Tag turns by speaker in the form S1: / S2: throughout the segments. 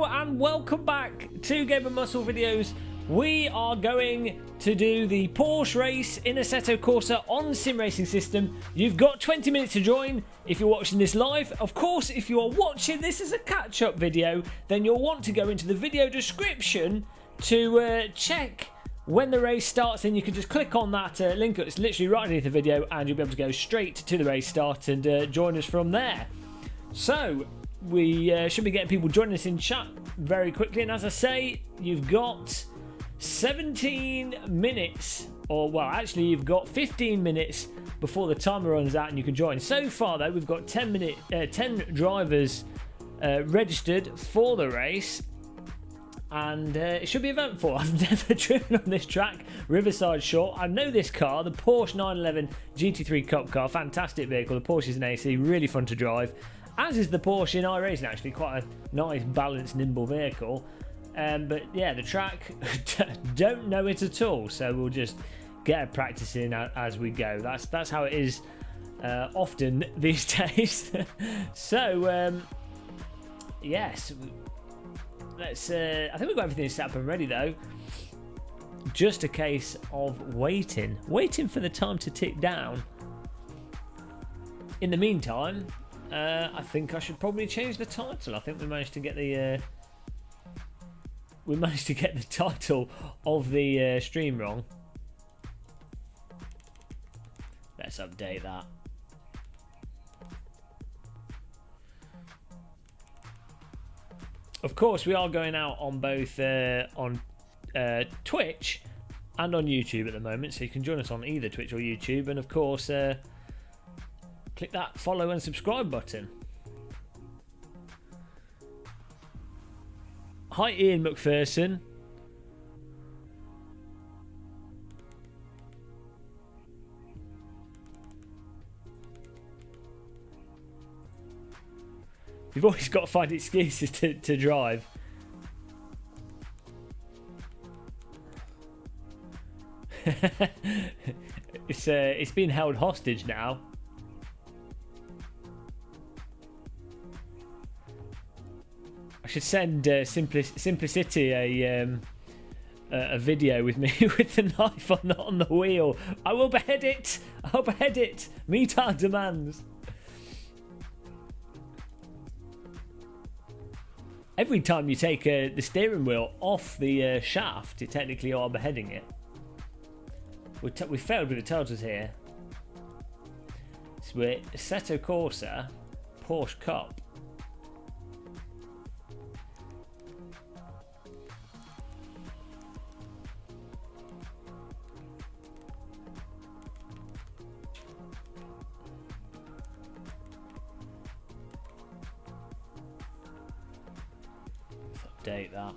S1: and welcome back to Game and Muscle videos. We are going to do the Porsche race in Assetto Corsa on Sim Racing System. You've got 20 minutes to join if you're watching this live. Of course, if you are watching this as a catch-up video, then you'll want to go into the video description to check when the race starts. Then you can just click on that link. It's literally right underneath the video and you'll be able to go straight to the race start and join us from there. So we should be getting people joining us in chat very quickly, and as I say, you've got 17 minutes, or well, actually you've got 15 minutes before the timer runs out and you can join. So far though, we've got 10 drivers registered for the race, and it should be eventful. I've never driven on this track, Riverside Short. I know this car, the Porsche 911 GT3 Cup car, fantastic vehicle. The Porsche is an AC, really fun to drive. As is the Porsche in iRacing, actually, quite a nice, balanced, nimble vehicle. But yeah, the track, don't know it at all, so we'll just get practicing as we go. That's how it is often these days. So yes, let's. I think we've got everything set up and ready though. Just a case of waiting for the time to tick down. In the meantime, I think I should probably change the title. I think we managed to get the title of the stream wrong. Let's update that. Of course, we are going out on both on Twitch and on YouTube at the moment, so you can join us on either Twitch or YouTube, and of course click that follow and subscribe button. Hi Ian McPherson. You've always got to find excuses to drive. It's been held hostage now. I should send Simplicity a video with me with the knife on the wheel. I will behead it. I'll behead it. Meet our demands. Every time you take the steering wheel off the shaft, you technically are beheading it. We failed with the totals here. So we're Assetto Corsa Porsche Cup. Update that.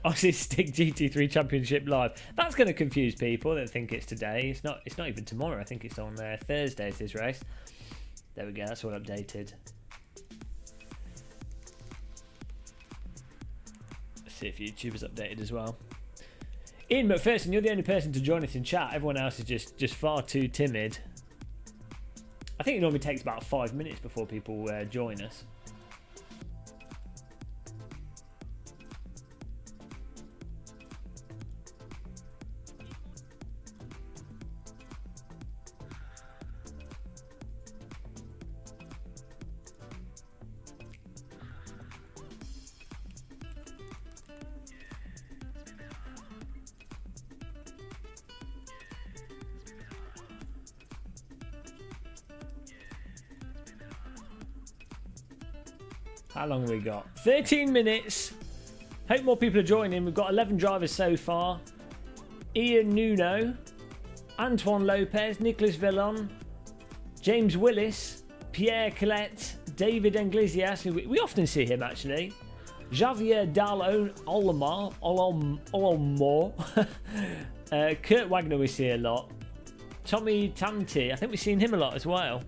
S1: Aussie Stick GT3 Championship Live. That's going to confuse people that think it's today. It's not even tomorrow. I think it's on Thursday, this race. There we go. That's all updated. Let's see if YouTube is updated as well. Ian McPherson, you're the only person to join us in chat. Everyone else is just far too timid. I think it normally takes about 5 minutes before people join us. How long have we got? 13 minutes. Hope more people are joining. We've got 11 drivers so far. Ian Nuno, Antoine Lopez, Nicholas Villon, James Willis, Pierre Collette, David Iglesias, who we often see him actually. Javier Dal Olomor. Kurt Wagner we see a lot. Tommy Tanti, I think we've seen him a lot as well.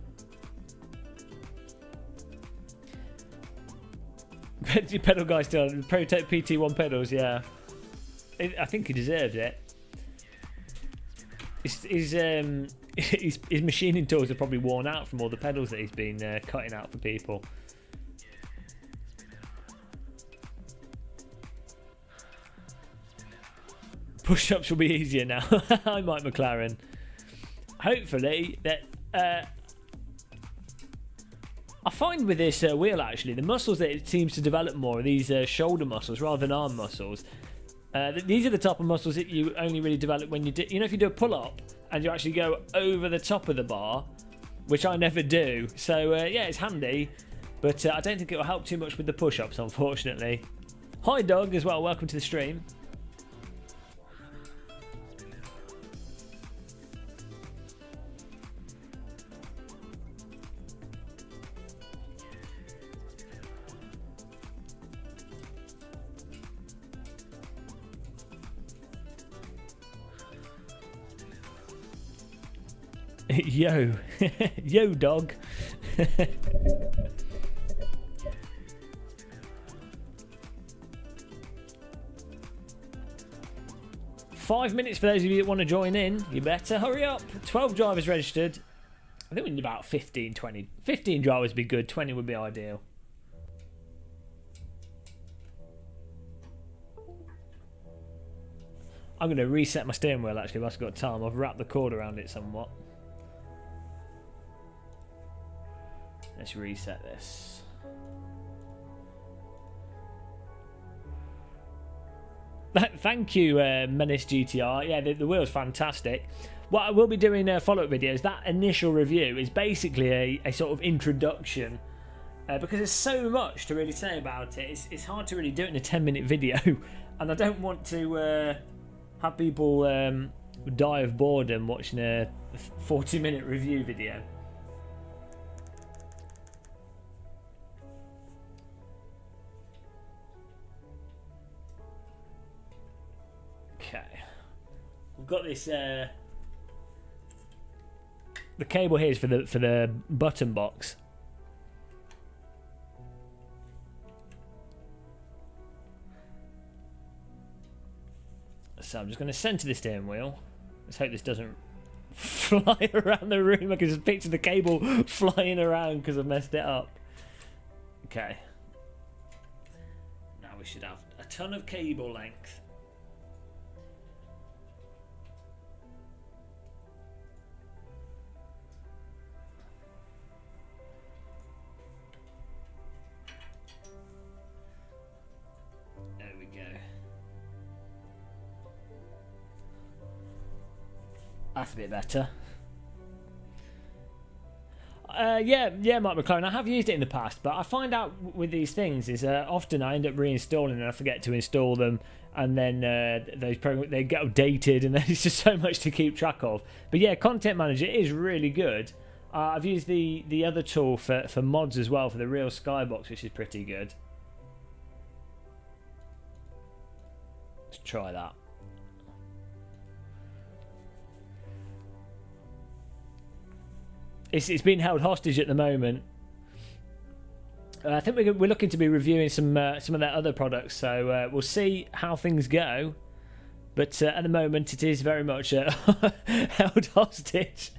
S1: Pedal guy still, Protect PT1 pedals, yeah. I think he deserves it. His machining tools are probably worn out from all the pedals that he's been cutting out for people. Push-ups will be easier now. Hi, Mike McLaren. Hopefully that. I find with this wheel actually, the muscles that it seems to develop more are these shoulder muscles rather than arm muscles. These are the type of muscles that you only really develop when you do, if you do a pull-up and you actually go over the top of the bar, which I never do. So yeah, it's handy, but I don't think it will help too much with the push-ups, unfortunately. Hi, Doug, as well. Welcome to the stream. Yo, yo, dog. 5 minutes for those of you that want to join in. You better hurry up. 12 drivers registered. I think we need about 15, 20. 15 drivers would be good. 20 would be ideal. I'm going to reset my steering wheel actually whilst I've got time. I've wrapped the cord around it somewhat. Let's reset this. Thank you, Menace GTR. Yeah, the wheel's fantastic. What I will be doing follow-up videos, that initial review is basically a sort of introduction because there's so much to really say about it. It's hard to really do it in a 10-minute video, and I don't want to have people die of boredom watching a 40-minute review video. Okay, we've got this. The cable here is for the button box. So I'm just going to centre the steering wheel. Let's hope this doesn't fly around the room. I can just picture the cable flying around because I've messed it up. Okay. Now we should have a ton of cable length. There we go. That's a bit better. Yeah, Mike McLaren. I have used it in the past, but I find out with these things is often I end up reinstalling and I forget to install them, and then those programs they get updated, and there's just so much to keep track of. But yeah, Content Manager is really good. I've used the other tool for mods as well for the real Skybox, which is pretty good. Let's try that. It's been held hostage at the moment. I think we're looking to be reviewing some of their other products, so we'll see how things go. But at the moment, it is very much held hostage.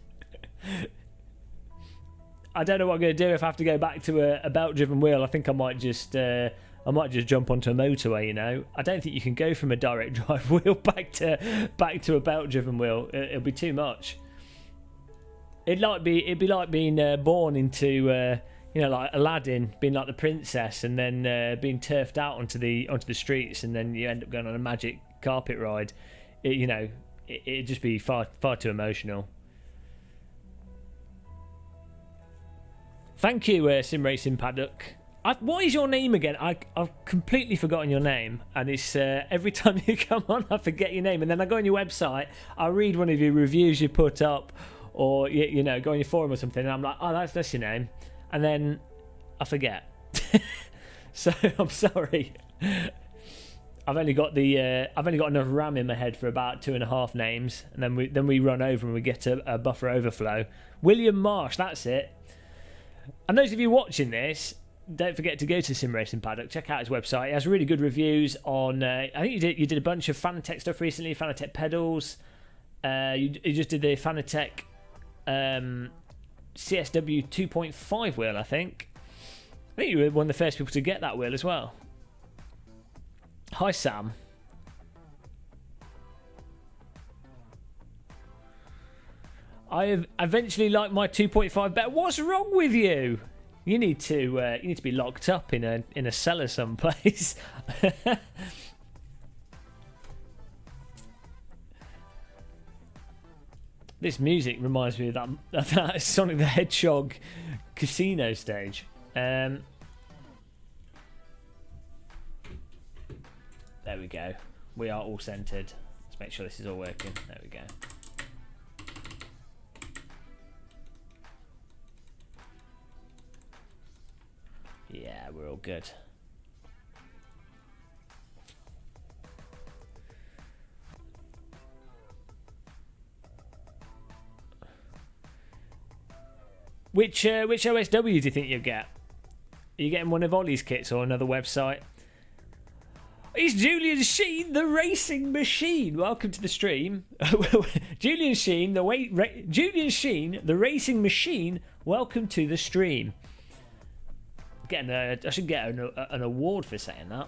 S1: I don't know what I'm going to do if I have to go back to a belt-driven wheel. I think I might just jump onto a motorway. You know, I don't think you can go from a direct drive wheel back to a belt-driven wheel. It'll be too much. It'd be like being born into like Aladdin, being like the princess, and then being turfed out onto the streets, and then you end up going on a magic carpet ride. It'd just be far too emotional. Thank you, Sim Racing Paddock. What is your name again? I've completely forgotten your name, and it's every time you come on, I forget your name, and then I go on your website, I read one of your reviews you put up. Or go on your forum or something, and I'm like, oh, that's your name, and then I forget. So I'm sorry. I've only got enough RAM in my head for about 2.5 names, and then we run over and we get a buffer overflow. William Marsh, that's it. And those of you watching this, don't forget to go to Sim Racing Paddock. Check out his website. He has really good reviews on. I think you did a bunch of Fanatec stuff recently. Fanatec pedals. You just did the Fanatec CSW 2.5 wheel. I think you were one of the first people to get that wheel as well. Hi Sam. I have eventually liked my 2.5 better. What's wrong with you? You need to be locked up in a cellar someplace. This music reminds me of that Sonic the Hedgehog casino stage. There we go. We are all centered. Let's make sure this is all working. There we go. Yeah, we're all good. Which OSW do you think you'll get? Are you getting one of Ollie's kits or another website? It's Julian Sheen, the racing machine. Welcome to the stream. Julian Sheen, the racing machine. Welcome to the stream. I should get an award for saying that.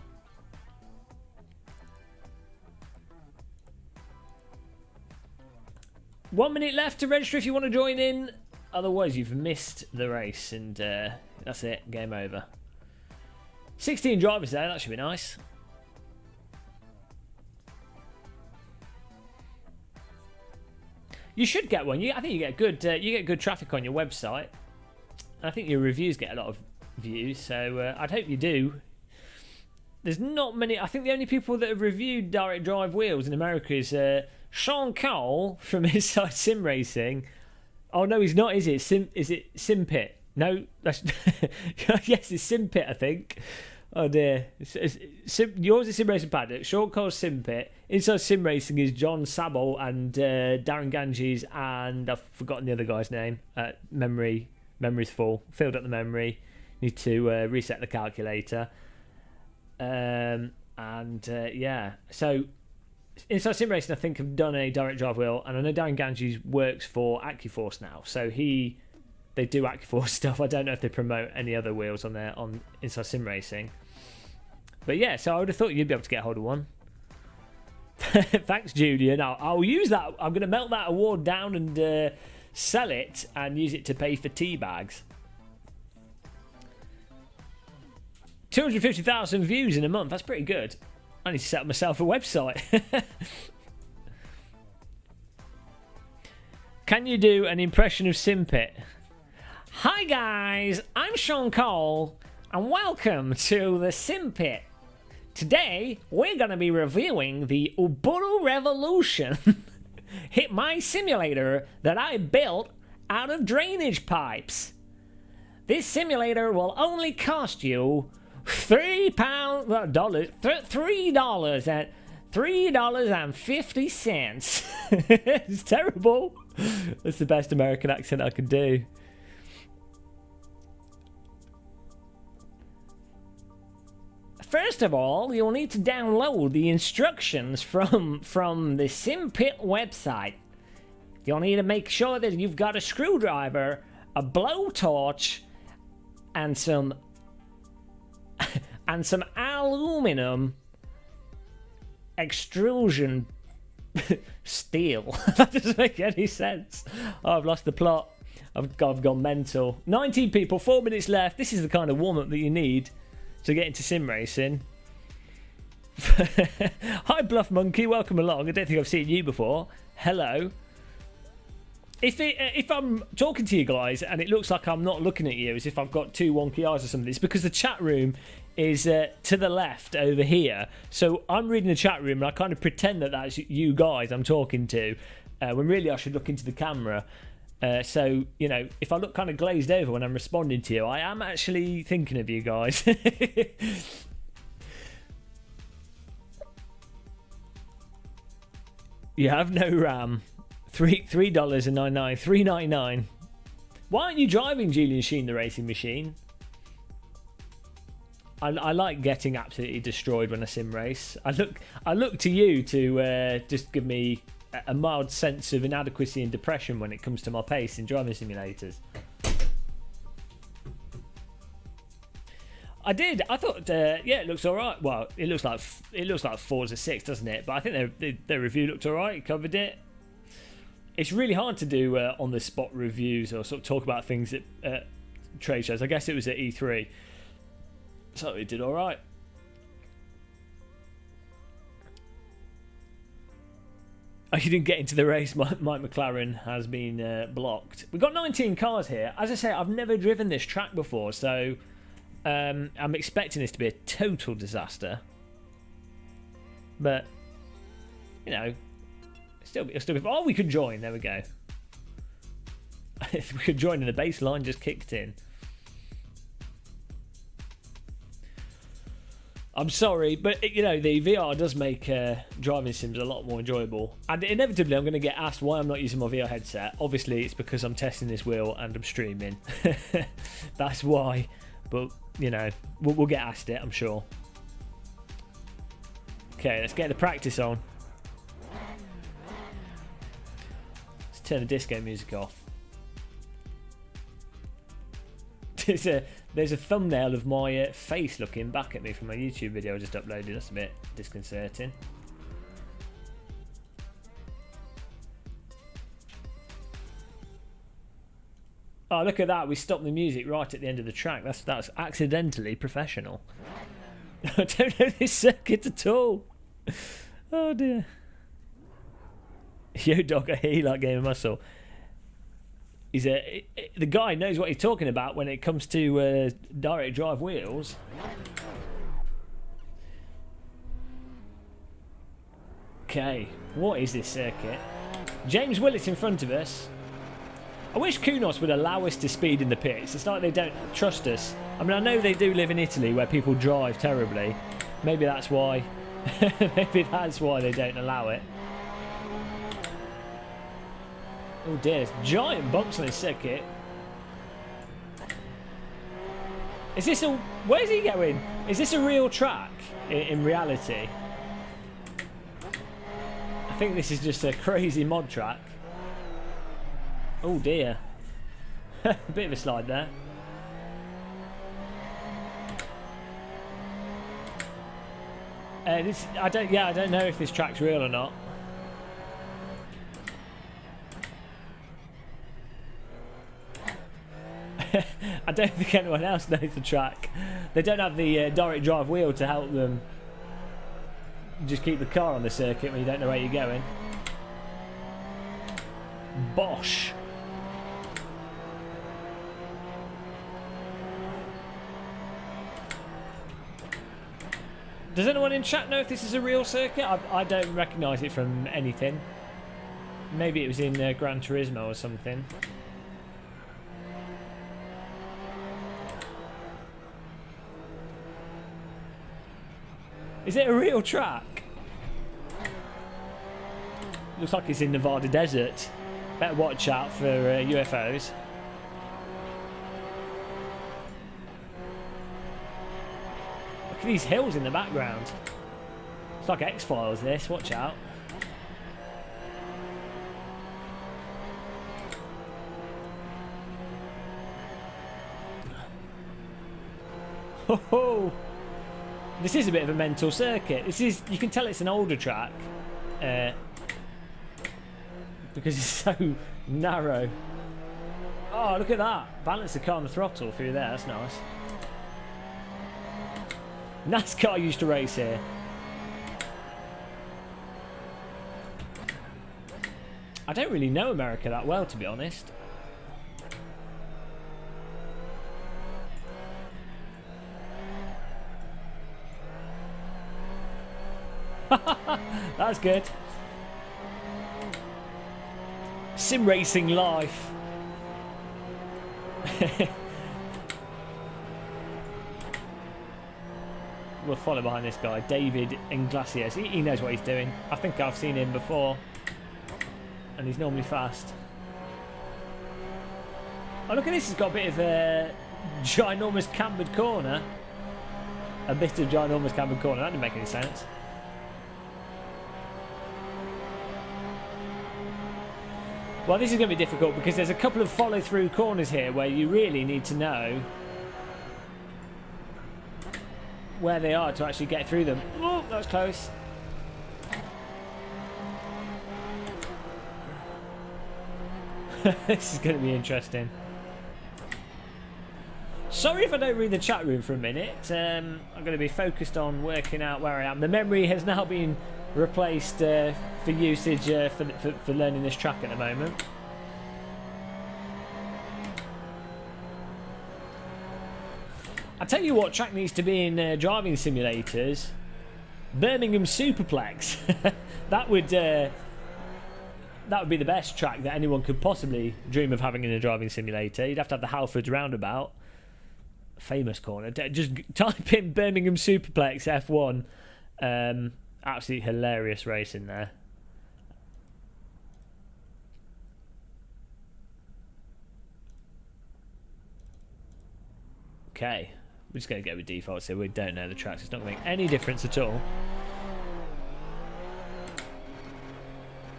S1: One minute left to register if you want to join in. Otherwise, you've missed the race, and that's it. Game over. 16 drivers there. That should be nice. You should get one. I think you get good traffic on your website. I think your reviews get a lot of views, so I'd hope you do. There's not many. I think the only people that have reviewed direct drive wheels in America is Sean Cole from Inside Sim Racing. Oh no, he's not, is it? Is it Simpit? No, that's yes, it's Simpit, I think. Oh dear. Yours is Sim Racing Paddock. Sean Cole's Simpit. Inside Sim Racing is John Sabol and Darren Ganges, and I've forgotten the other guy's name. Memory's full. Filled up the memory. Need to reset the calculator. Yeah. So Inside Sim Racing, I think, have done a direct drive wheel, and I know Darren Ganges works for AccuForce now, so they do AccuForce stuff. I don't know if they promote any other wheels on Inside Sim Racing. But yeah, so I would have thought you'd be able to get hold of one. Thanks, Julian. I'll use that. I'm going to melt that award down and sell it and use it to pay for tea bags. 250,000 views in a month. That's pretty good. I need to set up myself a website. Can you do an impression of Simpit? Hi guys, I'm Sean Cole, and welcome to the Simpit. Today, we're going to be reviewing the Ubuntu Revolution. Hit my simulator that I built out of drainage pipes. This simulator will only cost you $3.50. It's terrible. That's the best American accent I can do. First of all, you'll need to download the instructions from the Simpit website. You'll need to make sure that you've got a screwdriver, a blowtorch, and some aluminum extrusion steel. That doesn't make any sense. Oh, I've lost the plot. I've gone mental. 19 people, 4 minutes left. This is the kind of warm-up that you need to get into sim racing. Hi, Bluff Monkey. Welcome along. I don't think I've seen you before. Hello. If I'm talking to you guys and it looks like I'm not looking at you, as if I've got two wonky eyes or something, it's because the chat room is to the left over here. So I'm reading the chat room and I kind of pretend that that's you guys I'm talking to, when really I should look into the camera. So, you know, if I look kind of glazed over when I'm responding to you, I am actually thinking of you guys. You have no RAM. $3.99, $3.99. Why aren't you driving Julian Sheen, the racing machine? I like getting absolutely destroyed when I sim race. I look to you to just give me a mild sense of inadequacy and depression when it comes to my pace in driving simulators. I did. I thought, yeah, it looks all right. Well, it looks like Forza 6, doesn't it? But I think their review looked all right. It covered it. It's really hard to do on the spot reviews or sort of talk about things at trade shows. I guess it was at E3, so it did all right. Oh, you didn't get into the race. Mike McLaren has been blocked. We've got 19 cars here. As I say, I've never driven this track before, so I'm expecting this to be a total disaster. But, you know, it'll still be. Oh, we could join. There we go. If we could join and the baseline just kicked in. I'm sorry, but you know, the VR does make driving sims a lot more enjoyable. And inevitably I'm going to get asked why I'm not using my VR headset. Obviously it's because I'm testing this wheel and I'm streaming. That's why. But, you know, we'll get asked it, I'm sure. Okay, let's get the practice on. Let's turn the disco music off. There's a thumbnail of my face looking back at me from my YouTube video I just uploaded. That's a bit disconcerting. Oh, look at that. We stopped the music right at the end of the track. That's accidentally professional. I don't know this circuit at all. Oh, dear. Yo, dog, I hear you like Game of Muscle. The guy knows what he's talking about when it comes to direct drive wheels. Okay, what is this circuit? James Willits in front of us. I wish Kunos would allow us to speed in the pits. It's like they don't trust us. I mean, I know they do live in Italy where people drive terribly. Maybe that's why. Maybe that's why they don't allow it. Oh dear, there's giant bumps on this circuit. Is this a... Where's he going? Is this a real track in reality? I think this is just a crazy mod track. Oh dear. A bit of a slide there. I don't know if this track's real or not. I don't think anyone else knows the track. They don't have the direct drive wheel to help them just keep the car on the circuit when you don't know where you're going. Bosh. Does anyone in chat know if this is a real circuit? I don't recognise it from anything. Maybe it was in Gran Turismo or something. Is it a real track? Looks like it's in Nevada desert. Better watch out for UFOs. Look at these hills in the background. It's like X-Files this, watch out. Ho ho! This is a bit of a mental circuit. You can tell it's an older track because it's so narrow. Oh, look at that. Balance the car on the throttle through there. That's nice. NASCAR used to race here. I don't really know America that well, to be honest. That's good. Sim racing life. We'll follow behind this guy, David Inglacius. He knows what he's doing. I think I've seen him before. And he's normally fast. Oh, look at this. He's got a bit of a ginormous cambered corner. a bit of ginormous carbon corner. That didn't make any sense. Well, this is going to be difficult because there's a couple of follow-through corners here where you really need to know where they are to actually get through them. Oh, that was close. This is going to be interesting. Sorry if I don't read the chat room for a minute. I'm going to be focused on working out where I am. The memory has now been replaced for usage for learning this track at the moment. I tell you what track needs to be in driving simulators. Birmingham Superplex. that would be the best track that anyone could possibly dream of having in a driving simulator. You'd have to have the Halfords roundabout. Famous corner. Just type in Birmingham Superplex F1. Absolutely hilarious race in there. Okay, we're just going to go with default so we don't know the tracks. It's not going to make any difference at all.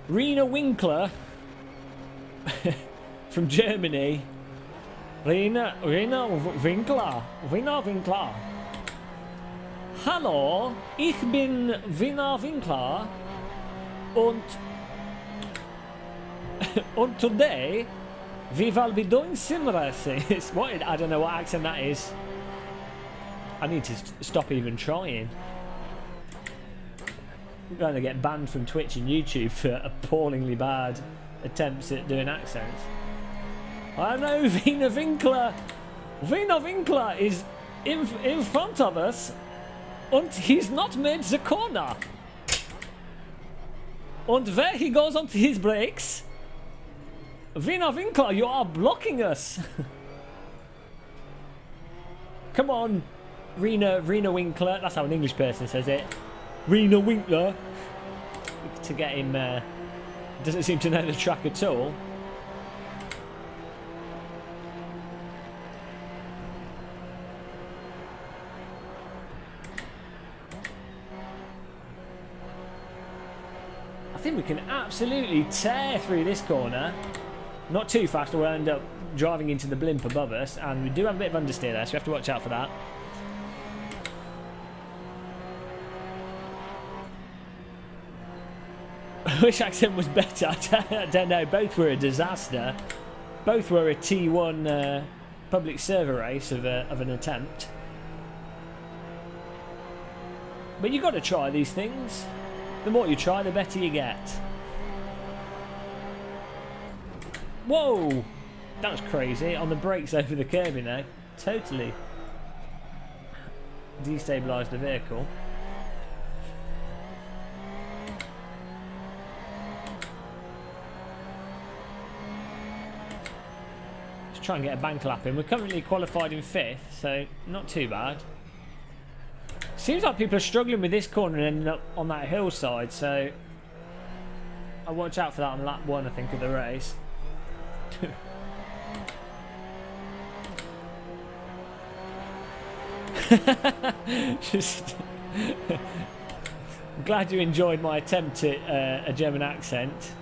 S1: Rena Winkler from Germany. Rena Winkler. Hallo, ich bin Rena Winkler und today we will be doing sim racing. I don't know what accent that is. I need to stop even trying. I'm going to get banned from Twitch and YouTube for appallingly bad attempts at doing accents. I know Rena Winkler. Rena Winkler is in front of us, and he's not made the corner. And where he goes onto his brakes, Rena Winkler, you are blocking us. Come on, Rena Winkler. That's how an English person says it. Rena Winkler. To get him, doesn't seem to know the track at all. I think we can absolutely tear through this corner. Not too fast or we'll end up driving into the blimp above us, and we do have a bit of understeer there, so we have to watch out for that. Which accent was better? I don't know. Both were a disaster. Both were a T1 public server race of an attempt. But you've got to try these things. The more you try, the better you get. Whoa! That was crazy. On the brakes over the curb, you know. Totally destabilised the vehicle. Let's try and get a bank lap in. We're currently qualified in 5th, so not too bad. Seems like people are struggling with this corner and ending up on that hillside, so I'll watch out for that on lap 1, I think, of the race. I'm glad you enjoyed my attempt at a German accent.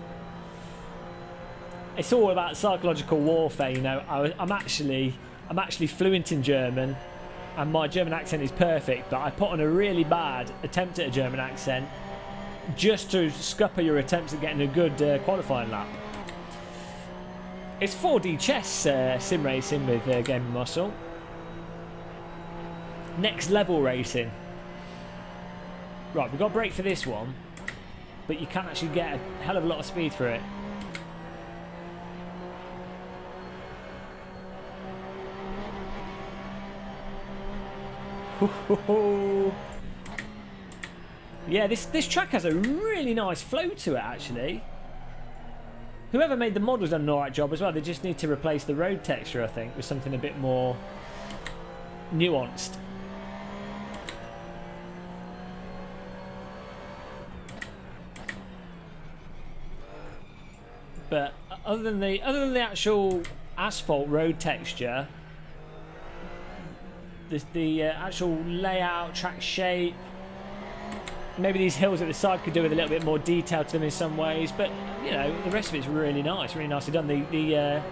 S1: It's all about psychological warfare, you know. I'm actually fluent in German, and my German accent is perfect, but I put on a really bad attempt at a German accent just to scupper your attempts at getting a good qualifying lap. It's 4D chess sim racing with Game of Muscle. Next level racing. Right, we've got to brake for this one, but you can actually get a hell of a lot of speed through it. Yeah, this track has a really nice flow to it, actually. Whoever made the model's done an alright job as well. They just need to replace the road texture, I think, with something a bit more nuanced. But other than the actual asphalt road texture, the actual layout, track shape. Maybe these hills at the side could do with a little bit more detail to them in some ways, but you know, the rest of it's really nicely done. The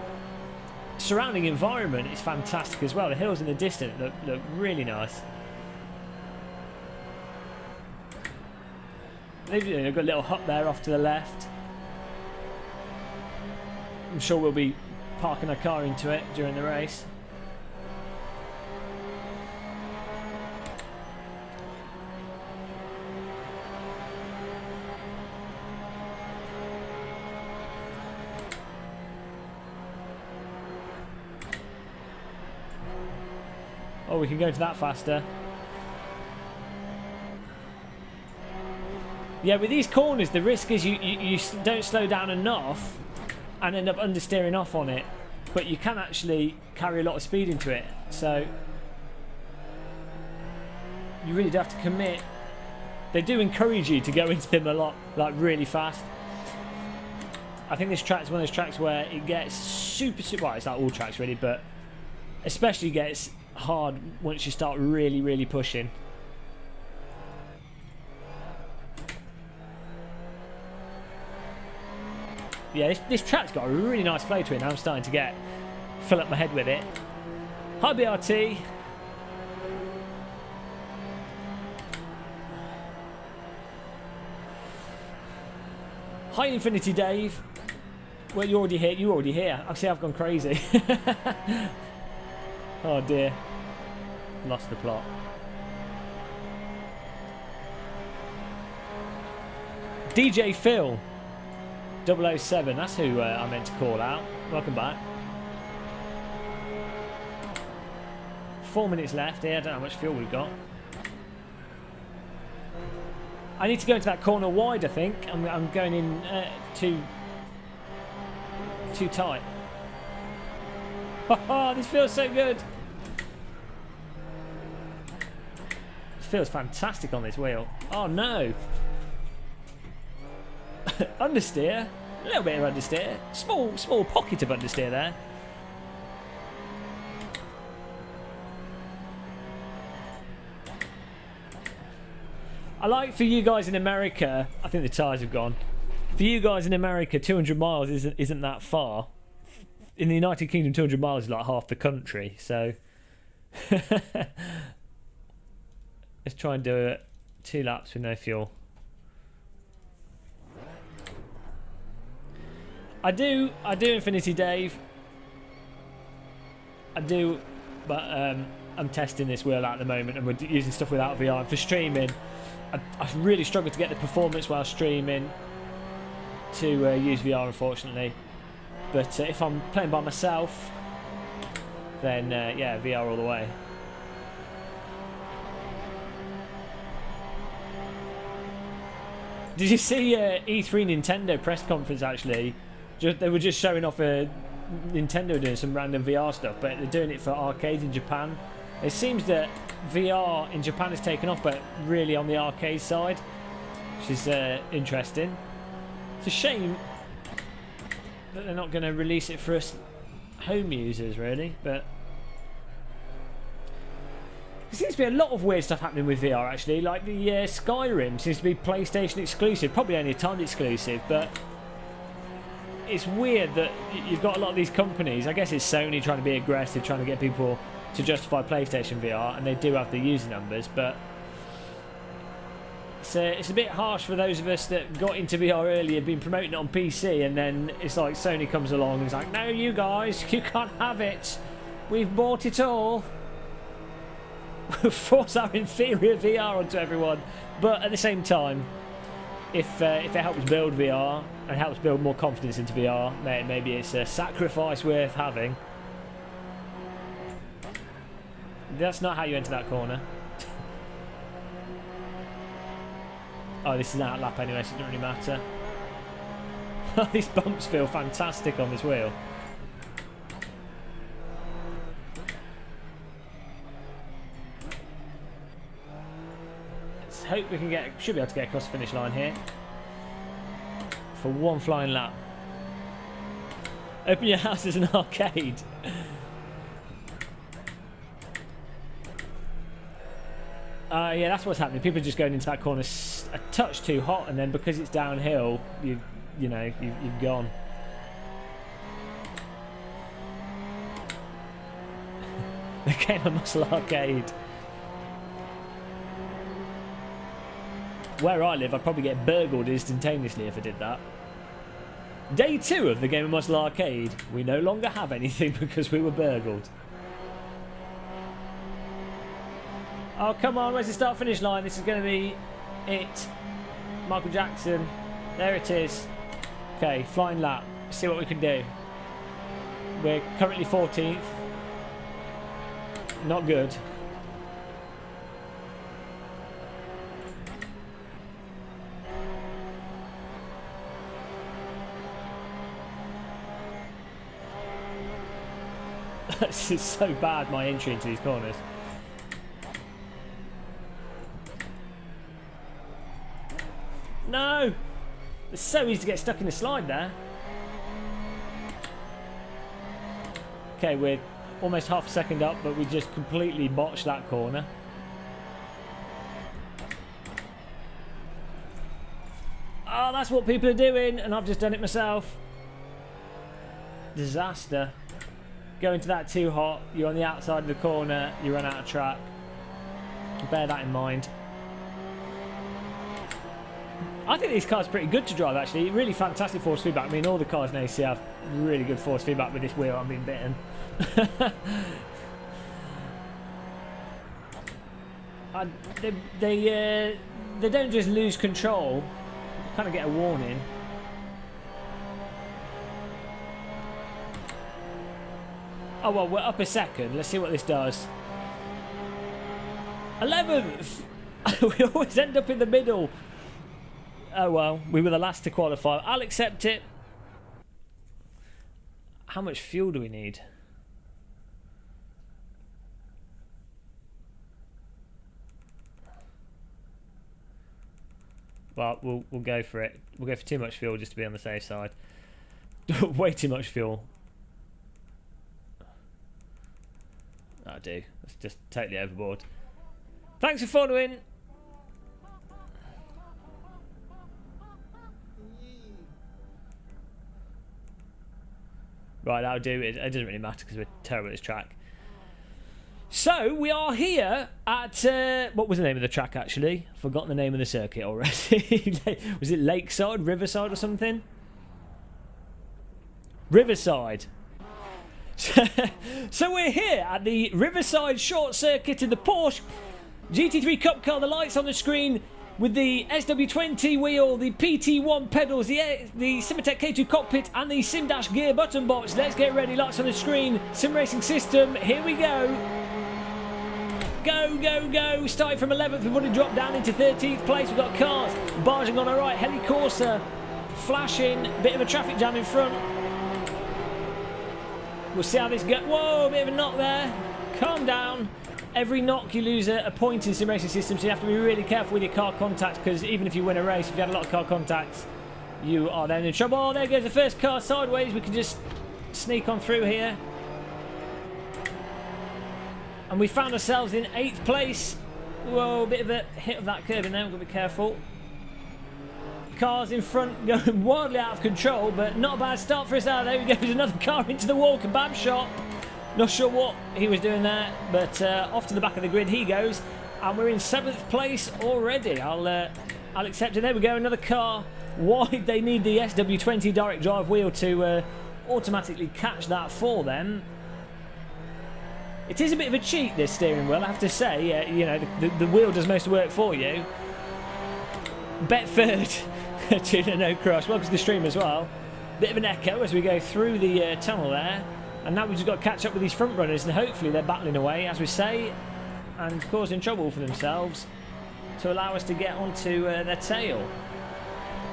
S1: surrounding environment is fantastic as well. The hills in the distance look really nice. They've got a little hut there off to the left. I'm sure we'll be parking our car into it during the race. Oh, we can go into that faster. Yeah, with these corners, the risk is you don't slow down enough and end up understeering off on it. But you can actually carry a lot of speed into it. So you really do have to commit. They do encourage you to go into them a lot, like really fast. I think this track's one of those tracks where it gets super, well, it's like all tracks really, but especially gets hard once you start really pushing. Yeah, this track's got a really nice flow to it now. I'm starting to fill up my head with it. Hi BRT. Hi Infinity Dave. Well, you're already here. You're already here. I see I've gone crazy. Oh dear. Lost the plot. DJ Phil 007, that's who I meant to call out. Welcome back. 4 minutes left here. I don't know how much fuel we've got. I need to go into that corner wide, I think. I'm going in too tight. Oh, this feels so good. This feels fantastic on this wheel. Oh no. Understeer. A little bit of understeer. Small pocket of understeer there. I like for you guys in America, I think the tyres have gone. For you guys in America, 200 miles isn't that far. In the United Kingdom, 200 miles is like half the country, so let's try and do it 2 laps with no fuel. I do Infinity Dave. I do, but I'm testing this wheel out at the moment, and we're using stuff without VR. For streaming, I really struggle to get the performance while streaming to use VR, unfortunately. But if I'm playing by myself, then yeah, VR all the way. Did you see E3 Nintendo press conference actually? They were just showing off Nintendo doing some random VR stuff, but they're doing it for arcades in Japan. It seems that VR in Japan has taken off, but really on the arcade side, which is interesting. It's a shame that they're not going to release it for us home users, really, but there seems to be a lot of weird stuff happening with VR, actually. Like the Skyrim seems to be PlayStation exclusive, probably only a timed exclusive, but it's weird that you've got a lot of these companies. I guess it's Sony trying to be aggressive, trying to get people to justify PlayStation VR, and they do have the user numbers, but it's a bit harsh for those of us that got into VR earlier, been promoting it on PC, and then it's like Sony comes along and is like, no, you guys, you can't have it. We've bought it all. Force our inferior VR onto everyone. But at the same time, if it helps build VR and helps build more confidence into VR, maybe it's a sacrifice worth having. That's not how you enter that corner. Oh, this is an outlap anyway, so it doesn't really matter. These bumps feel fantastic on this wheel. Let's hope we can should be able to get across the finish line here. For one flying lap. Open your house as an arcade. Yeah, that's what's happening. People are just going into that corner a touch too hot, and then because it's downhill, you've gone. The Game of Muscle Arcade. Where I live, I'd probably get burgled instantaneously if I did that. Day 2 of the Game of Muscle Arcade. We no longer have anything because we were burgled. Oh, come on, where's the start-finish line? This is going to be it. Michael Jackson. There it is. Okay, flying lap. Let's see what we can do. We're currently 14th. Not good. This is so bad, my entry into these corners. No! It's so easy to get stuck in the slide there. Okay, we're almost half a second up, but we just completely botched that corner. Oh, that's what people are doing, and I've just done it myself. Disaster. Going to that too hot, you're on the outside of the corner, you run out of track. Bear that in mind. I think these cars are pretty good to drive, actually. Really fantastic force feedback. I mean, all the cars in AC have really good force feedback. With this wheel, I'm being bitten. They don't just lose control. You kind of get a warning. Oh, well, we're up a second. Let's see what this does. 11th! We always end up in the middle. Oh, well, we were the last to qualify. I'll accept it. How much fuel do we need? Well, we'll go for it. We'll go for too much fuel just to be on the safe side. Way too much fuel. That'll do. That's just totally overboard. Thanks for following. Right, that'll do. It doesn't really matter because we're terrible at this track. So, we are here at... what was the name of the track, actually? I've forgotten the name of the circuit already. Was it Lakeside, Riverside or something? Riverside. So we're here at the Riverside Short Circuit in the Porsche GT3 Cup car. The lights on the screen with the SW20 wheel, the PT1 pedals, the Simatec K2 cockpit and the SimDash gear button box. Let's get ready. Lights on the screen. Sim racing system. Here we go. Go, go, go. Starting from 11th. We've already dropped down into 13th place. We've got cars barging on our right. Heli Corsa flashing. Bit of a traffic jam in front. We'll see how this goes. Whoa, a bit of a knock there. Calm down. Every knock you lose a point in sim racing system, so you have to be really careful with your car contacts, because even if you win a race, if you had a lot of car contacts, you are then in trouble. Oh, there goes the first car sideways. We can just sneak on through here. And we found ourselves in 8th place. Whoa, a bit of a hit of that curb in there. We've got to be careful. Cars in front going wildly out of control, but not a bad start for us. There we go. There's another car into the wall. Kebab shop. Not sure what he was doing there, but off to the back of the grid he goes, and we're in 7th place already. I'll accept it. There we go. Another car wide. They need the SW20 direct drive wheel to automatically catch that for them. It is a bit of a cheat, this steering wheel, I have to say. You know, the wheel does most of the work for you. Bet third. Tuna no crush. Welcome to the stream as well. Bit of an echo as we go through the tunnel there. And now we've just got to catch up with these front runners, and hopefully they're battling away, as we say, and causing trouble for themselves to allow us to get onto their tail.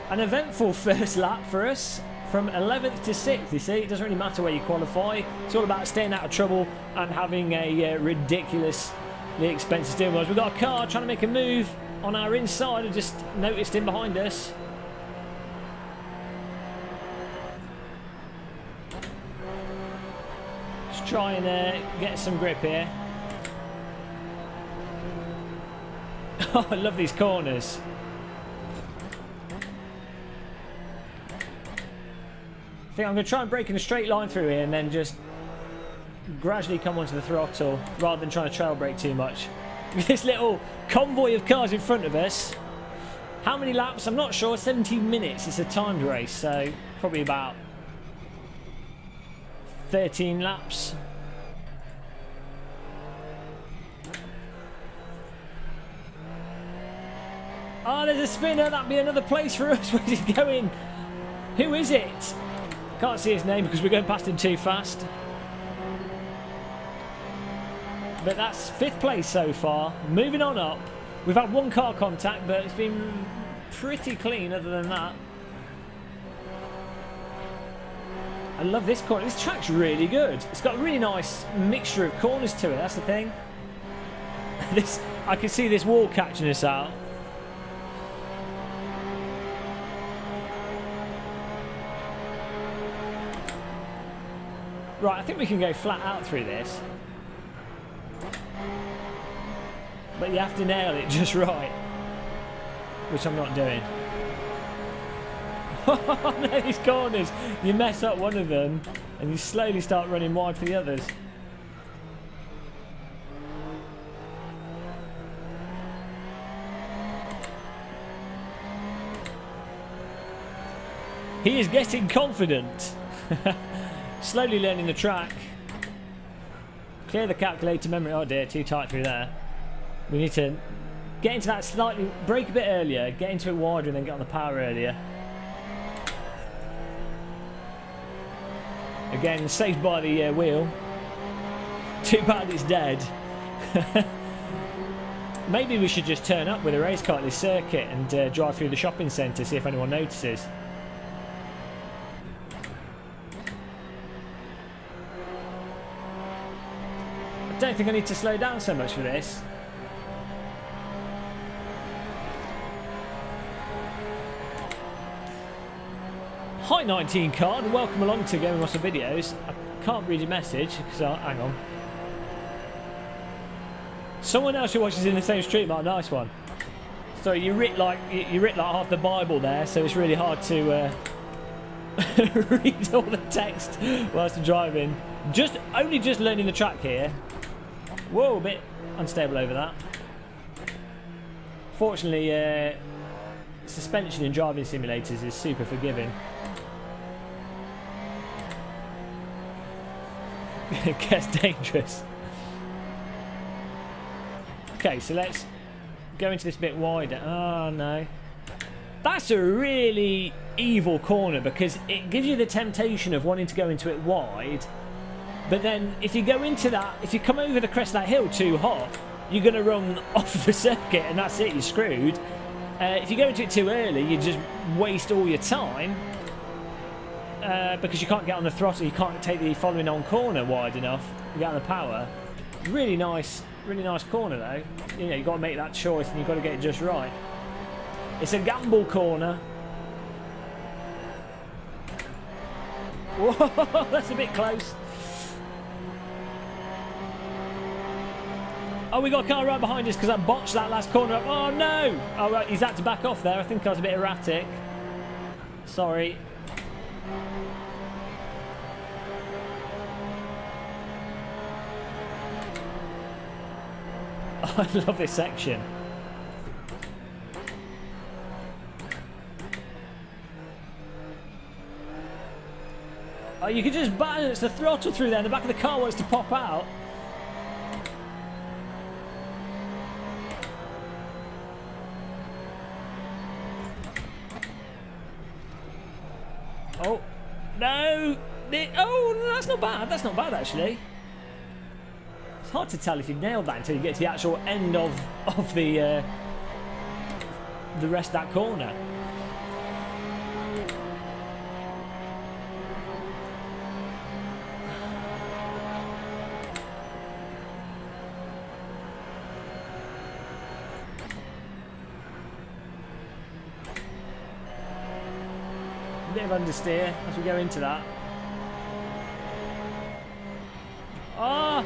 S1: An eventful first lap for us, from 11th to 6th. You see, it doesn't really matter where you qualify. It's all about staying out of trouble and having a ridiculously expensive steering wheel. We've got a car trying to make a move on our inside. I just noticed him behind us. Try and get some grip here. Oh, I love these corners. I think I'm going to try and break in a straight line through here and then just gradually come onto the throttle rather than trying to trail brake too much. With this little convoy of cars in front of us. How many laps? I'm not sure. 17 minutes. It's a timed race, so probably about 13 laps. Oh, there's a spinner. That'd be another place for us. Where's he going? Who is it? Can't see his name because we're going past him too fast. But that's 5th place so far. Moving on up. We've had one car contact, but it's been pretty clean other than that. I love this corner. This track's really good. It's got a really nice mixture of corners to it. That's the thing. I can see this wall catching us out. Right, I think we can go flat out through this. But you have to nail it just right. Which I'm not doing. No, these corners. You mess up one of them and you slowly start running wide for the others. He is getting confident. Slowly learning the track. Clear the calculator memory. Oh dear, too tight through there. We need to get into that slightly, brake a bit earlier, get into it wider and then get on the power earlier. Again, saved by the wheel. Too bad it's dead. Maybe we should just turn up with a race car at this circuit and drive through the shopping centre, see if anyone notices. I don't think I need to slow down so much for this. Hi 19 card, and welcome along to Gaming Muscle Videos. I can't read your message, so hang on. Someone else who watches in the same stream, oh, nice one. Sorry, you writ like half the Bible there, so it's really hard to read all the text whilst driving. Only just learning the track here. Whoa, a bit unstable over that. Fortunately, suspension in driving simulators is super forgiving. It gets dangerous. Okay, so let's go into this a bit wider. Oh no. That's a really evil corner because it gives you the temptation of wanting to go into it wide. But then if you go into that, if you come over the crest of that hill too hot, you're going to run off the circuit and that's it, you're screwed. If you go into it too early, you just waste all your time because you can't get on the throttle, you can't take the following on corner wide enough to get on the power. Really nice corner though. You know, you've got to make that choice and you've got to get it just right. It's a gamble corner. Whoa, that's a bit close. Oh, we got a car right behind us because I botched that last corner up. Oh, no! Oh, right, he's had to back off there. I think I was a bit erratic. Sorry. Oh, I love this section. Oh, you can just balance the throttle through there and the back of the car wants to pop out. Oh, no. Oh, that's not bad. That's not bad, actually. It's hard to tell if you've nailed that until you get to the actual end of the rest of that corner. Bit of understeer as we go into that. Ah!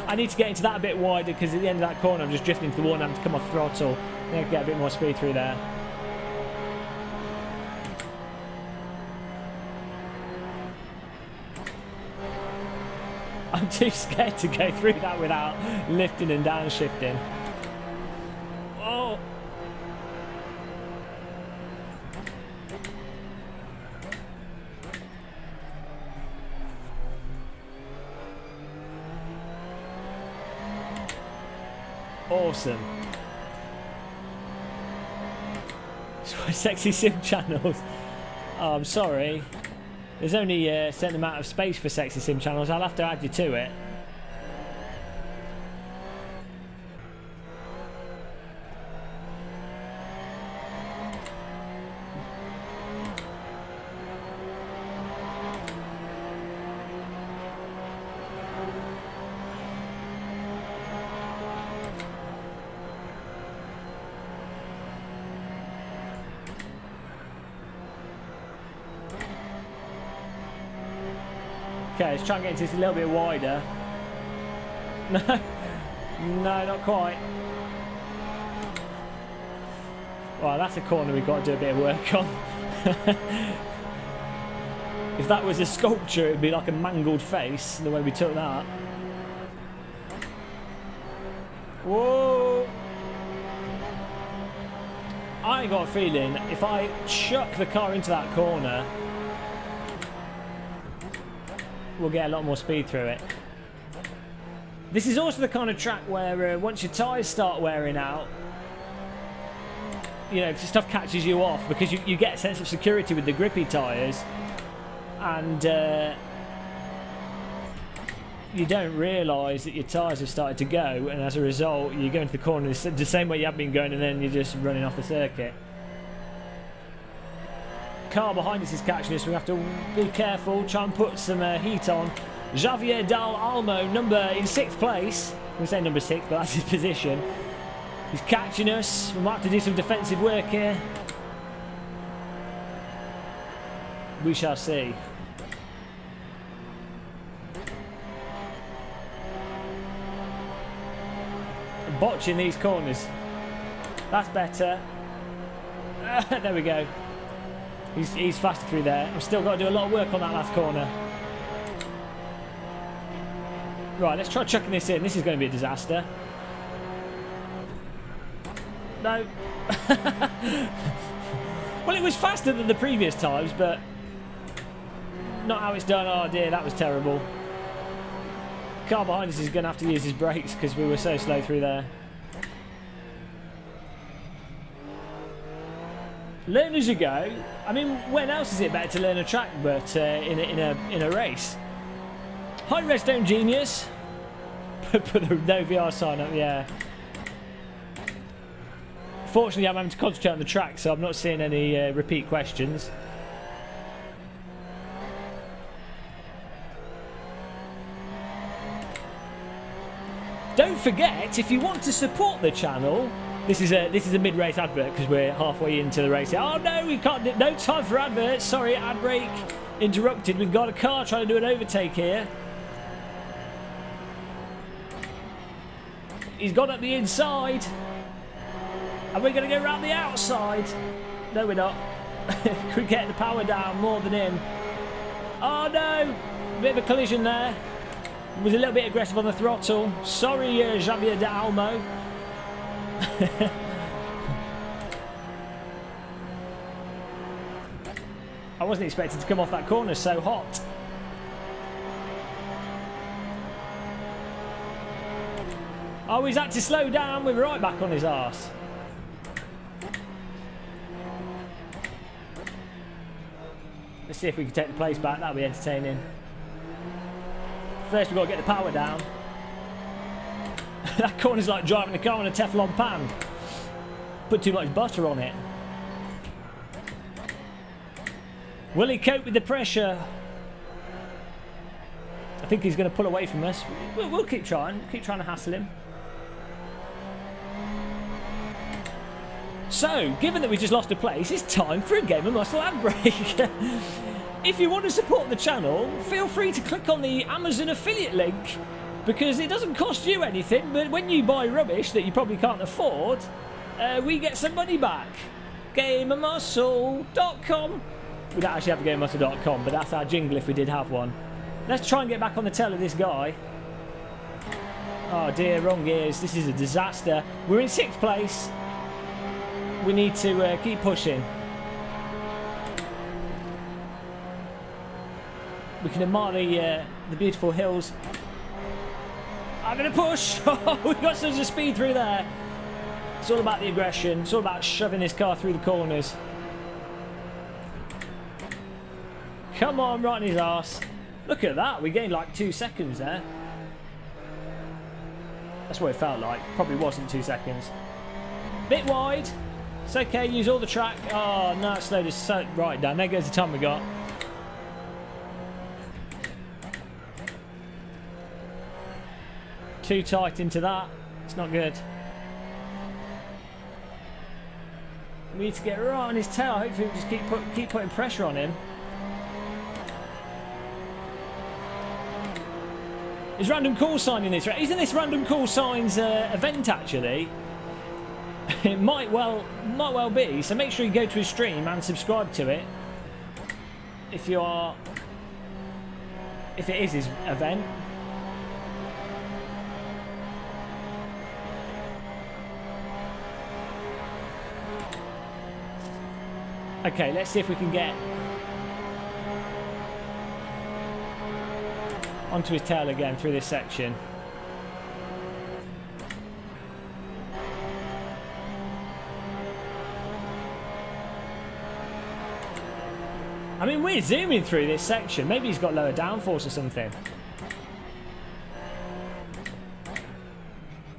S1: I need to get into that a bit wider because at the end of that corner I'm just drifting into the wall and having to come off throttle. I think I can get a bit more speed through there. I'm too scared to go through that without lifting and downshifting. Oh! Awesome. Sexy sim channels. Oh, I'm sorry. There's only a certain amount of space for sexy sim channels. I'll have to add you to it. Okay, let's try and get into this a little bit wider. No, no, not quite. Well, that's a corner we've got to do a bit of work on. If that was a sculpture, it'd be like a mangled face, the way we took that. Whoa! I got a feeling if I chuck the car into that corner, we'll get a lot more speed through it. This is also the kind of track where once your tyres start wearing out, you know, stuff catches you off because you get a sense of security with the grippy tyres, and you don't realise that your tyres have started to go, and as a result you go into the corner the same way you have been going, and then you're just running off the circuit. Car behind us is catching us. We have to be careful, try and put some heat on. Javier Dal Almo, in 6th place. We say number 6, but that's his position. He's catching us. We might have to do some defensive work here. We shall see. Botching these corners. That's better. There we go. He's faster through there. I've still got to do a lot of work on that last corner. Right, let's try chucking this in. This is going to be a disaster. No. Well, it was faster than the previous times, but not how it's done. Oh dear, that was terrible. Car behind us is going to have to use his brakes because we were so slow through there. Learn as you go. I mean, when else is it better to learn a track but in a race? Hi, Redstone Genius. Put the no VR sign up, yeah. Fortunately, I'm having to concentrate on the track, so I'm not seeing any repeat questions. Don't forget, if you want to support the channel, this is a mid-race advert because we're halfway into the race. Oh no, we can't. No time for adverts. Sorry, ad break interrupted. We've got a car trying to do an overtake here. He's gone up the inside. And we're going to go around the outside. No, we're not. We're getting the power down more than him. Oh no! Bit of a collision there. Was a little bit aggressive on the throttle. Sorry, Javier D'Almo. I wasn't expecting to come off that corner so hot. Oh, he's had to slow down. We're right back on his arse. Let's see if we can take the place back. That'll be entertaining. First, we've got to get the power down. That corner's like driving a car on a Teflon pan. Put too much butter on it. Will he cope with the pressure? I think he's going to pull away from us. We'll keep trying. Keep trying to hassle him. So, given that we just lost a place, it's time for a Game of Muscle ad break. If you want to support the channel, feel free to click on the Amazon affiliate link because it doesn't cost you anything, but when you buy rubbish that you probably can't afford, we get some money back. GamerMuscle.com. We don't actually have a GamerMuscle.com, but that's our jingle if we did have one. Let's try and get back on the tail of this guy. Oh dear, wrong gears. This is a disaster. We're in 6th place. We need to keep pushing. We can admire the beautiful hills. I'm going to push. Oh, we got such a speed through there. It's all about the aggression. It's all about shoving this car through the corners. Come on, right in his arse. Look at that. We gained like 2 seconds there. That's what it felt like. Probably wasn't 2 seconds. Bit wide. It's okay. Use all the track. Oh, no, it slowed us so right down. There goes the time we got. Too tight into that. It's not good. We need to get right on his tail. Hopefully we just keep putting pressure on him. Is random call sign in this? Isn't this random call sign's event actually? It might well be. So make sure you go to his stream and subscribe to it. If you are, if it is his event. Okay, let's see if we can get onto his tail again through this section. I mean, we're zooming through this section. Maybe he's got lower downforce or something.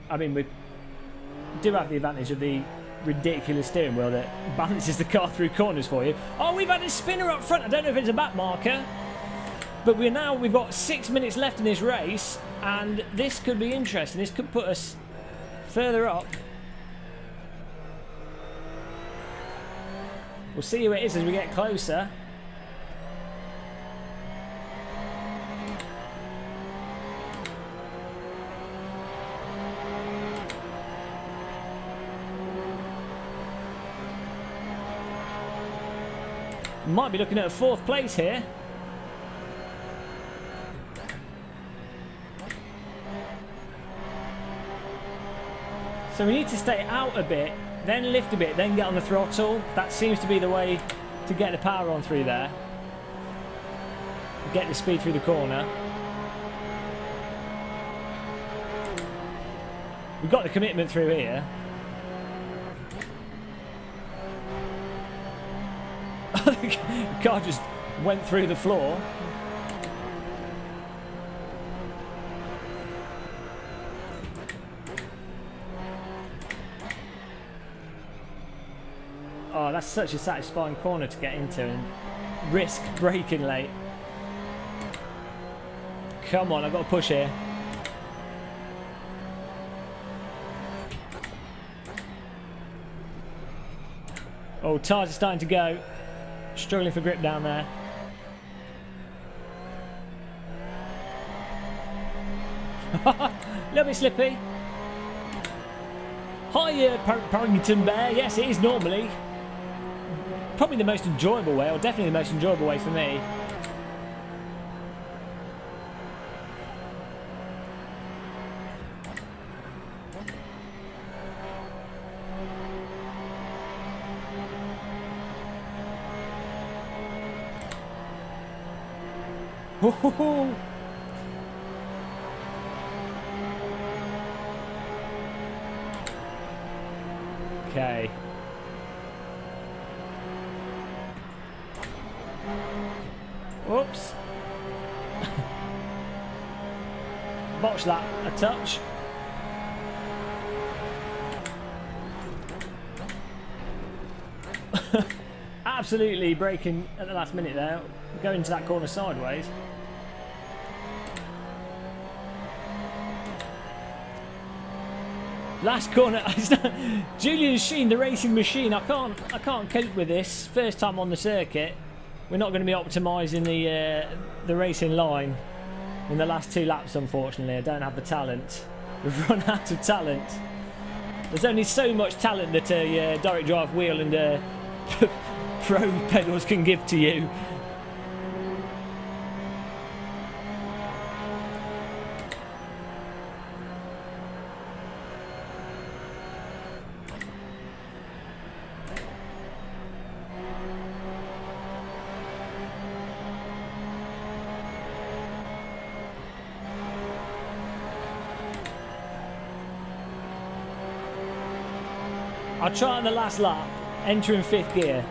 S1: I mean, we do have the advantage of the ridiculous steering wheel that balances the car through corners for you. Oh, we've had a spinner up front. I don't know if it's a back marker, but we've got 6 minutes left in this race, and this could be interesting. This could put us further up. We'll see who it is as we get closer. Might be looking at a 4th place here. So we need to stay out a bit, then lift a bit, then get on the throttle. That seems to be the way to get the power on through there. Get the speed through the corner. We've got the commitment through here. The car just went through the floor. Oh, that's such a satisfying corner to get into and risk braking late. Come on, I've got to push here. Oh, tyres are starting to go. Struggling for grip down there. A little bit slippy. Hi, Parrington Bear. Yes, it is normally. Probably the most enjoyable way, or definitely the most enjoyable way for me. Okay. Whoops. Botched that a touch. Absolutely braking at the last minute there. Going into that corner sideways. Last corner. Julian Sheen, the racing machine. I can't cope with this. First time on the circuit. We're not going to be optimising the racing line. in the last 2 laps, unfortunately. I don't have the talent. We've run out of talent. There's only so much talent that a direct drive wheel and pro pedals can give to you. I'll try on the last lap, entering 5th gear.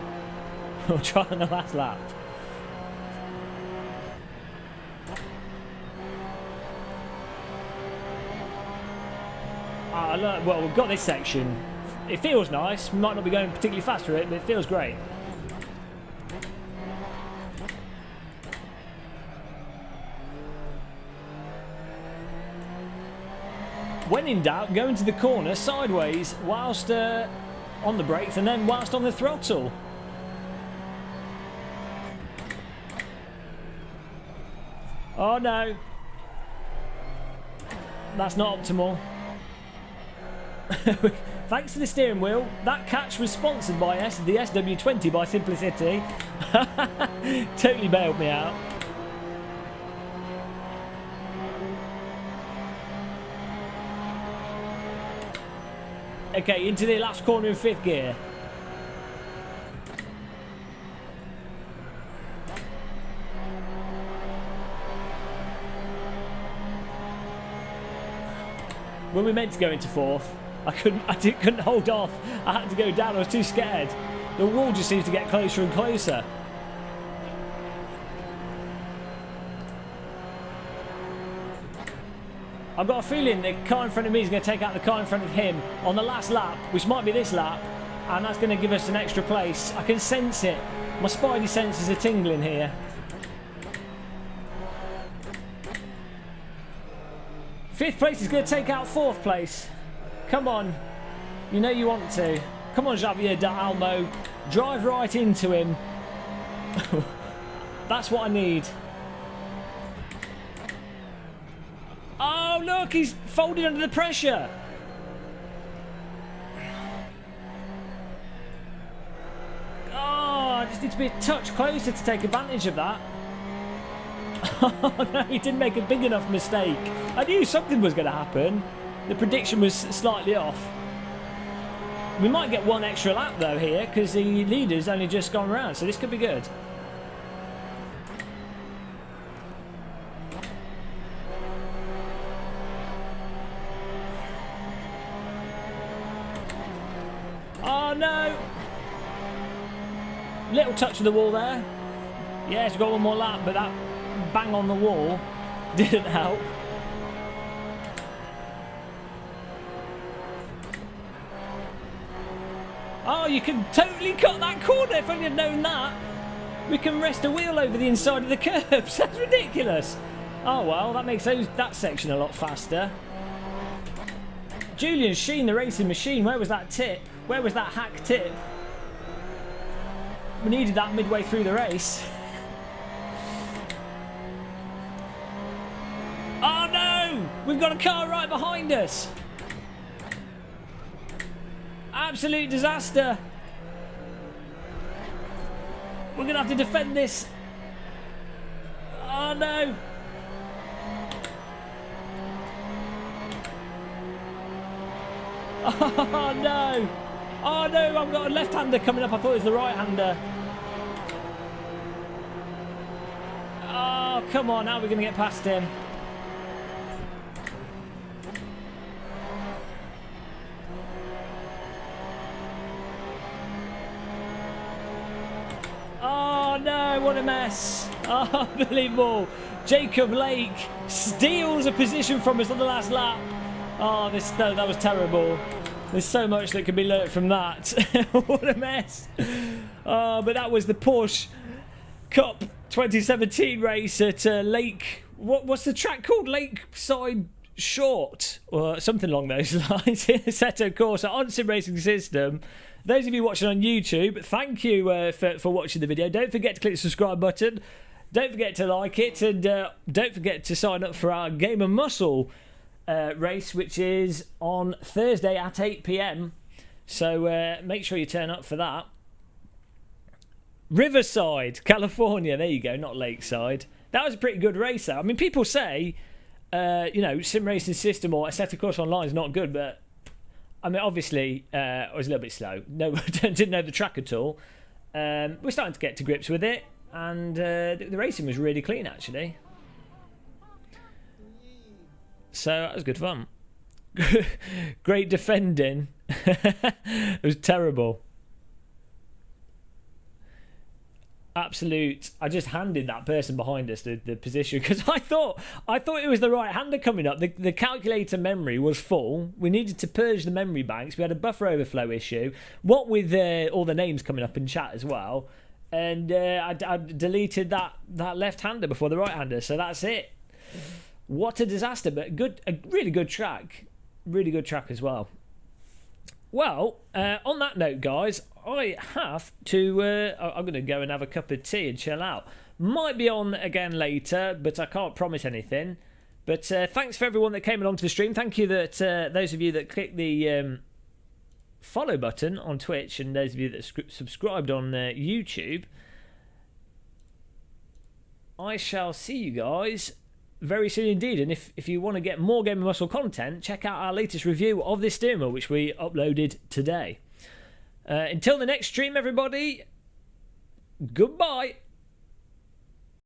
S1: I'll try on the last lap. Well, we've got this section. It feels nice. We might not be going particularly fast through it, but it feels great. When in doubt, go into the corner sideways whilst on the brakes and then whilst on the throttle. Oh no. That's not optimal. Thanks to the steering wheel. That catch was sponsored by the SW20 by Simplicity. Totally bailed me out. Okay, into the last corner in 5th gear. When we meant to go into 4th, I couldn't hold off. I had to go down. I was too scared. The wall just seems to get closer and closer. I've got a feeling the car in front of me is going to take out the car in front of him on the last lap, which might be this lap, and that's going to give us an extra place. I can sense it. My spidey senses are tingling here. Fifth place is going to take out 4th place. Come on. You know you want to. Come on, Javier D'Almo. Drive right into him. That's what I need. Oh, look, he's folded under the pressure. Oh, I just need to be a touch closer to take advantage of that. Oh, no, he didn't make a big enough mistake. I knew something was going to happen. The prediction was slightly off. We might get 1 extra lap, though, here, because the leader's only just gone round, so this could be good. Oh no! Little touch of the wall there. Yes, we've got 1 more lap, but that bang on the wall didn't help. Oh, you can totally cut that corner if only I'd known that. We can rest a wheel over the inside of the curbs. That's ridiculous. Oh well, that makes that section a lot faster. Julian Sheen, the racing machine. Where was that tip? Where was that hack tip? We needed that midway through the race. Oh no! We've got a car right behind us. Absolute disaster. We're going to have to defend this. Oh no! Oh no! Oh no, I've got a left-hander coming up. I thought it was the right-hander. Oh, come on. How are we going to get past him? Oh no, what a mess. Oh, unbelievable. Jacob Lake steals a position from us on the last lap. Oh, that was terrible. There's so much that can be learnt from that. What a mess. But that was the Porsche Cup 2017 race at Lake... What's the track called? Lakeside Short? Or something along those lines. Assetto Corsa on Sim Racing System. Those of you watching on YouTube, thank you for watching the video. Don't forget to click the subscribe button. Don't forget to like it, and don't forget to sign up for our Game of Muscle race, which is on Thursday at 8 PM. So make sure you turn up for that. Riverside, California. There you go, not Lakeside. That was a pretty good race, though. I mean, people say, you know, sim racing system or Assetto Corsa Online is not good, but I mean, obviously, I was a little bit slow. No, didn't know the track at all. We're starting to get to grips with it, and the racing was really clean, actually. So that was good fun. Great defending. It was terrible. Absolute. I just handed that person behind us the position because I thought it was the right hander coming up. The calculator memory was full. We needed to purge the memory banks. We had a buffer overflow issue. What with all the names coming up in chat as well, and I deleted that left hander before the right hander. So that's it. What a disaster! But a really good track. Really good track as well. Well, on that note, guys, I have to... I'm going to go and have a cup of tea and chill out. Might be on again later, but I can't promise anything. But thanks for everyone that came along to the stream. Thank you that those of you that clicked the follow button on Twitch and those of you that subscribed on YouTube. I shall see you guys very soon indeed, and if you want to get more Game of Muscle content, check out our latest review of this steering wheel, which we uploaded today. Until the next stream, everybody, goodbye.